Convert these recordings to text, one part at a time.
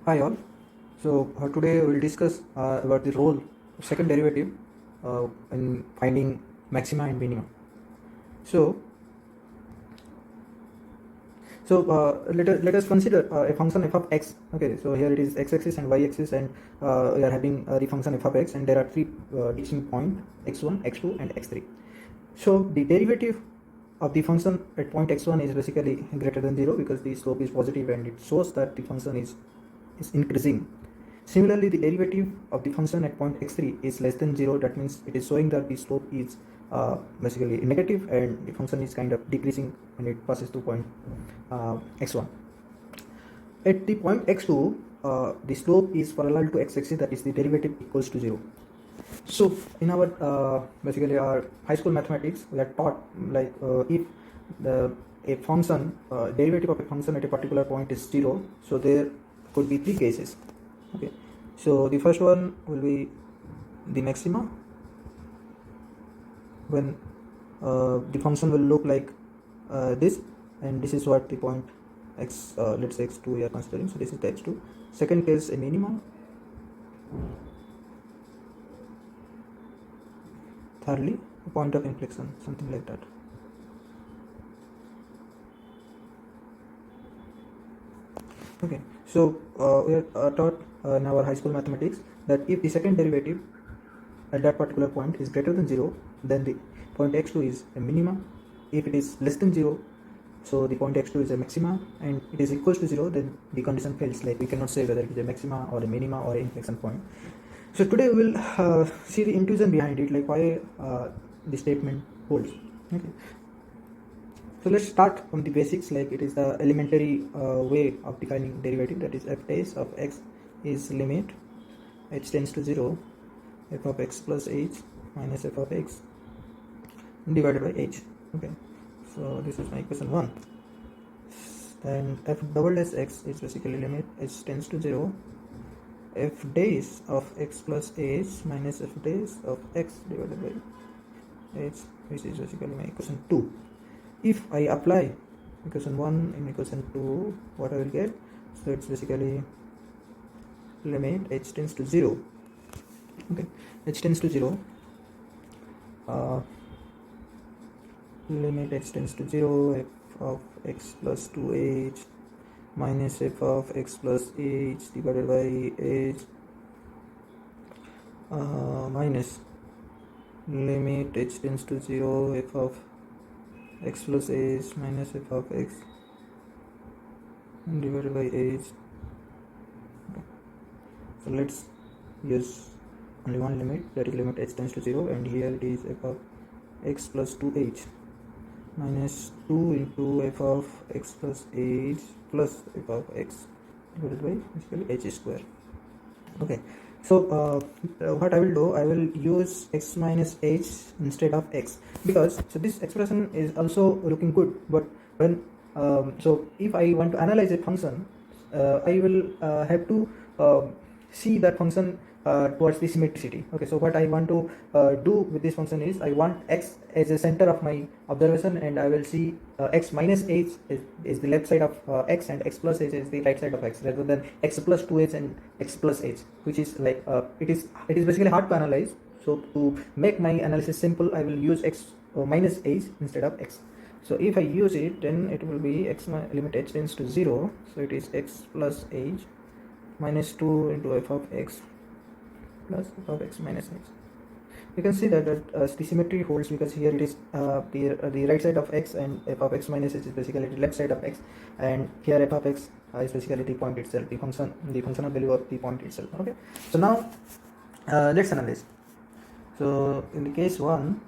Hi all. Today we will discuss about the role of second derivative in finding maxima and minima. So, let us consider a function f of x. Okay, so here it is x-axis and y-axis, and we are having the function f of x, and there are three distinct points x1, x2, and x3. So the derivative of the function at point x1 is basically greater than 0 because the slope is positive and it shows that the function is increasing. Similarly, the derivative of the function at point x3 is less than 0. That means it is showing that the slope is basically negative and the function is kind of decreasing when it passes to point x1. At the point x2, the slope is parallel to x-axis, that is the derivative equals to 0. So in our basically our high school mathematics, we are taught like if a function derivative of a function at a particular point is 0, so there could be three cases. Okay, so the first one will be the maxima, when the function will look like this, and this is what the point x, let's say x2 we are considering, so this is the x2. Second case, a minima. Thirdly, a point of inflection, something like that. Okay, so we are taught in our high school mathematics that if the second derivative at that particular point is greater than 0, then the point x2 is a minima. If it is less than 0, so the point x2 is a maxima, and it is equals to 0, then the condition fails. Like we cannot say whether it is a maxima or a minima or an inflection point. So today we will see the intuition behind it, like why the statement holds. Okay. So let's start from the basics, like it is the elementary way of defining derivative, that is f dash of x is limit h tends to 0 f of x plus h minus f of x divided by h. Okay, so this is my equation 1, and f double dash x is basically limit h tends to 0 f dash of x plus h minus f dash of x divided by h, which is basically my equation 2. If I apply equation 1 in equation 2, what I will get? So it's basically limit h tends to 0. Okay, h tends to 0, limit h tends to 0 f of x plus 2h minus f of x plus h divided by h minus limit h tends to 0 f of x plus h minus f of x divided by h. Okay. So let's use only one limit, that is limit h tends to 0, and here it is f of x plus 2h minus 2 into f of x plus h plus f of x divided by basically h square. Okay, so what I will do, I will use x minus h instead of x, because so this expression is also looking good, but when so if I want to analyze a function, I will have to see that function towards the symmetricity. Okay, so what I want to do with this function is I want x as a center of my observation, and I will see x minus h is the left side of x, and x plus h is the right side of x, rather than x plus 2h and x plus h, which is like it is basically hard to analyze. So to make my analysis simple, I will use x minus h instead of x. So if I use it, then it will be x limit h tends to 0, so it is x plus h minus 2 into f of x plus f of x minus h. You can see that the symmetry holds, because here it is the right side of x, and f of x minus h is basically the left side of x, and here f of x is basically the point itself, the functional value of the point itself. Okay, so now let's analyze. So in the case 1,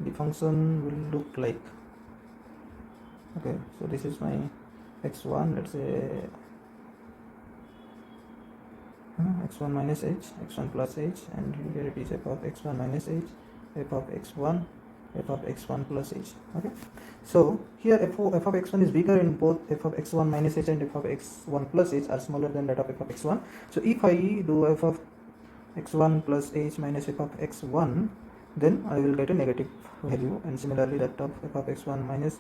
the function will look like, okay, so this is my x1, let's say x1 minus h, x1 plus h, and here it is f of x1 minus h, f of x1, f of x1 plus h. Okay, so here f of x1 is bigger, in both f of x1 minus h and f of x1 plus h are smaller than that of f of x1. So if I do f of x1 plus h minus f of x1, then I will get a negative value, and similarly that of f of x1 minus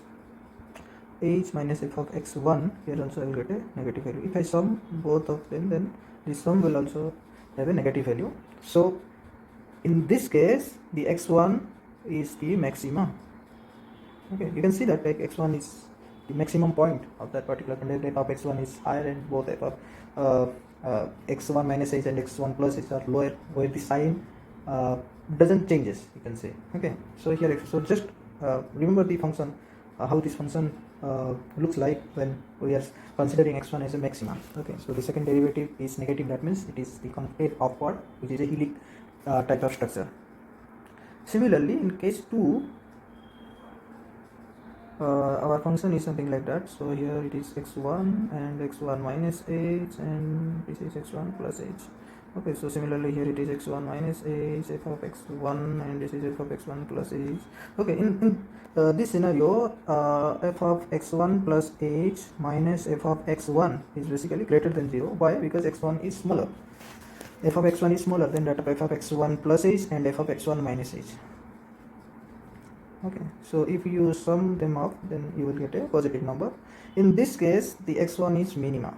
h minus f of x1, here also I will get a negative value. If I sum both of them, then the sum will also have a negative value. So in this case, the x1 is the maxima. Okay, you can see that like x1 is the maximum point of that particular container. F of x1 is higher and both f of x1 minus h and x1 plus h are lower, where the sign doesn't changes, you can say. Okay, so here, so just remember the function, how this function looks like when we are considering x1 as a maxima. Okay, so the second derivative is negative, that means it is the complete upward, which is a helix type of structure. Similarly, in case 2, our function is something like that. So here it is x1 and x1 minus h, and this is x1 plus h. Okay, so similarly here it is x1 minus h, f of x1, and this is f of x1 plus h. Okay, in this scenario, f of x1 plus h minus f of x1 is basically greater than 0. Why? Because x1 is smaller. F of x1 is smaller than that of f of x1 plus h and f of x1 minus h. Okay, so if you sum them up, then you will get a positive number. In this case, the x1 is minima.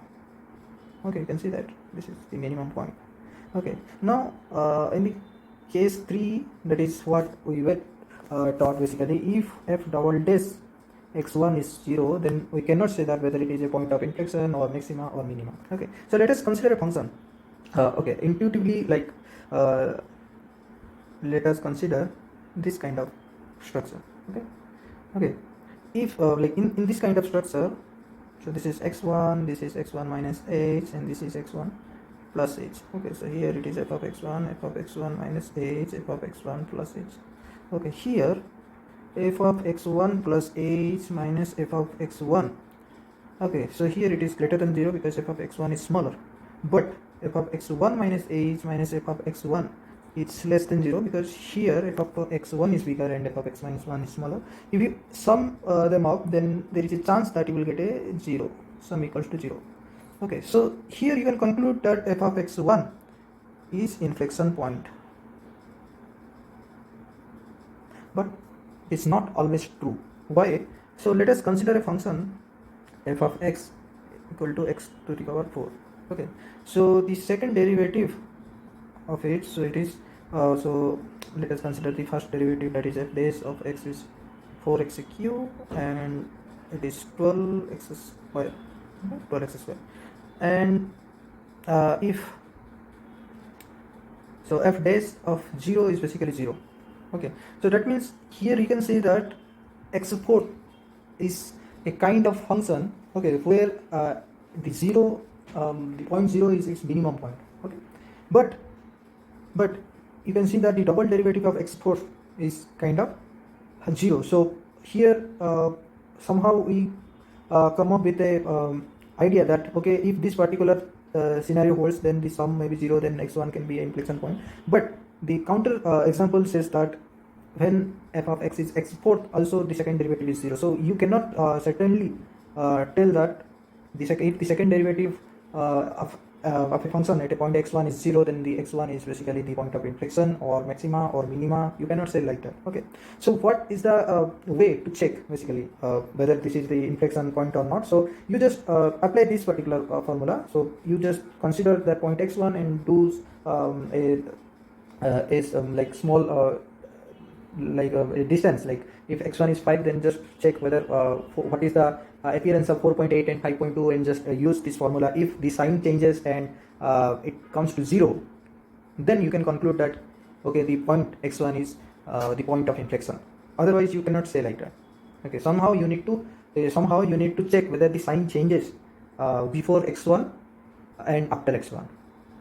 Okay, you can see that this is the minimum point. Okay, now in the case 3, that is what we were taught basically. If f double dash x1 is 0, then we cannot say that whether it is a point of inflection or maxima or minima. Okay, so let us consider a function. Okay, intuitively, like let us consider this kind of structure. Okay, if like in this kind of structure, so this is x1, this is x1 minus h, and this is x1 plus h. Okay, so here it is f of x1 minus h, f of x1 plus h. Okay, here f of x1 plus h minus f of x1. Okay, so here it is greater than 0 because f of x1 is smaller, but f of x1 minus h minus f of x1, it's less than 0 because here f of x1 is bigger and f of x minus 1 is smaller. If you sum them up, then there is a chance that you will get a 0, sum equals to 0. Okay, so here you can conclude that f of x1 is inflection point, but it's not always true. Why? So let us consider a function f of x equal to x to the power 4. Okay, so the second derivative of it, so it is so let us consider the first derivative, that is f dash of x is 4x cube and it is 12x square, 12x square, and if so f dash of 0 is basically 0. Okay, so that means here you can say that x4 is a kind of function, okay, where the 0 the point 0 is its minimum point. Okay, but you can see that the double derivative of x4 is kind of 0. So here somehow we come up with a idea that okay, if this particular scenario holds, then the sum may be 0, then x1 can be an inflection point. But the counter example says that when f of x is x4, also the second derivative is 0. So you cannot certainly tell that if the second derivative of a function at a point x1 is 0, then the x1 is basically the point of inflection or maxima or minima. You cannot say like that. Okay, so what is the way to check basically whether this is the inflection point or not? So you just apply this particular formula. So you just consider that point x1 and do like small like a distance, like if x1 is 5, then just check whether what is the appearance of 4.8 and 5.2, and just use this formula. If the sign changes and it comes to 0, then you can conclude that okay, the point x1 is the point of inflection. Otherwise you cannot say like that. Okay, somehow you need to check whether the sign changes before x1 and after x1.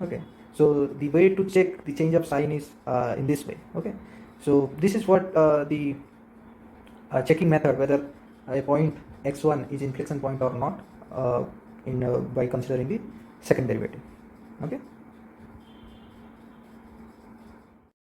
Okay, so the way to check the change of sign is in this way. Okay, so this is what the checking method, whether a point x1 is inflection point or not by considering the second derivative. Okay.